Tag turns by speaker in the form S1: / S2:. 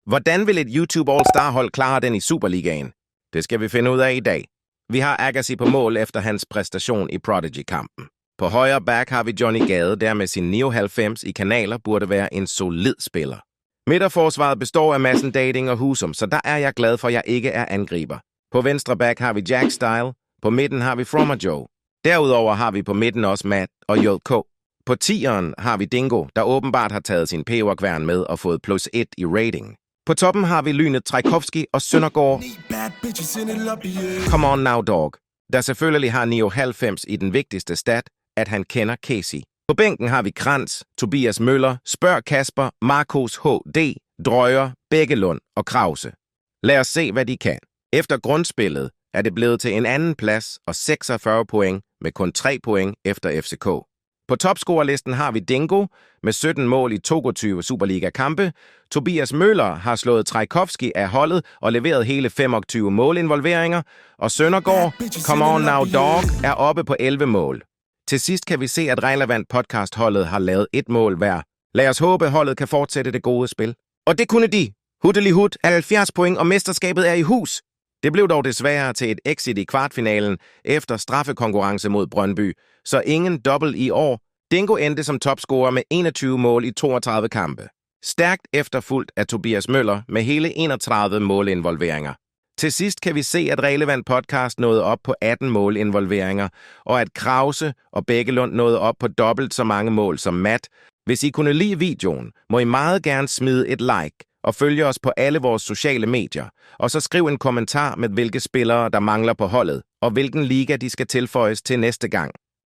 S1: Hvordan vil et YouTube All-Star-hold klare den i Superligaen? Det skal vi finde ud af i dag. Vi har Agassi på mål efter hans præstation i Prodigy-kampen. På højre back har vi Johnny Gade, der med sin 99 i kanaler burde være en solid spiller. Midterforsvaret består af Madsen Dating og Husum, så der er jeg glad for, at jeg ikke er angriber. På venstre back har vi Jack Style. På midten har vi From og Joe. Derudover har vi på midten også Matt og JK. På 10'eren har vi Dingo, der åbenbart har taget sin peberkværn med og fået +1 i rating. På toppen har vi Lynet Trajkovski og Søndergaard. Come on now, dog. Der selvfølgelig har 99 i den vigtigste stat, at han kender Casey. På bænken har vi Krantz, Tobias Møller, Spørg Kasper, Marcos HD, Drøjer, Bækkelund og Krause. Lad os se, hvad de kan. Efter grundspillet er det blevet til en anden plads og 46 point med kun 3 point efter FCK. På topscorerlisten har vi Dingo med 17 mål i 22 Superliga-kampe. Tobias Møller har slået Trajkovski af holdet og leveret hele 25 målinvolveringer. Og Søndergaard, come on now dog, er oppe på 11 mål. Til sidst kan vi se, at Relevant Podcast-holdet har lavet 1 mål hver. Lad os håbe, holdet kan fortsætte det gode spil. Og det kunne de. Huttelihut er 70 point, og mesterskabet er i hus. Det blev dog desværre til et exit i kvartfinalen efter straffekonkurrence mod Brøndby, så ingen dobbelt i år. Dingo endte som topscorer med 21 mål i 32 kampe. Stærkt efterfulgt af Tobias Møller med hele 31 målinvolveringer. Til sidst kan vi se, at Relevant Podcast nåede op på 18 målinvolveringer, og at Krause og Bækkelund nåede op på dobbelt så mange mål som Matt. Hvis I kunne lide videoen, må I meget gerne smide et like og følge os på alle vores sociale medier, og så skriv en kommentar med, hvilke spillere der mangler på holdet, og hvilken liga de skal tilføjes til næste gang.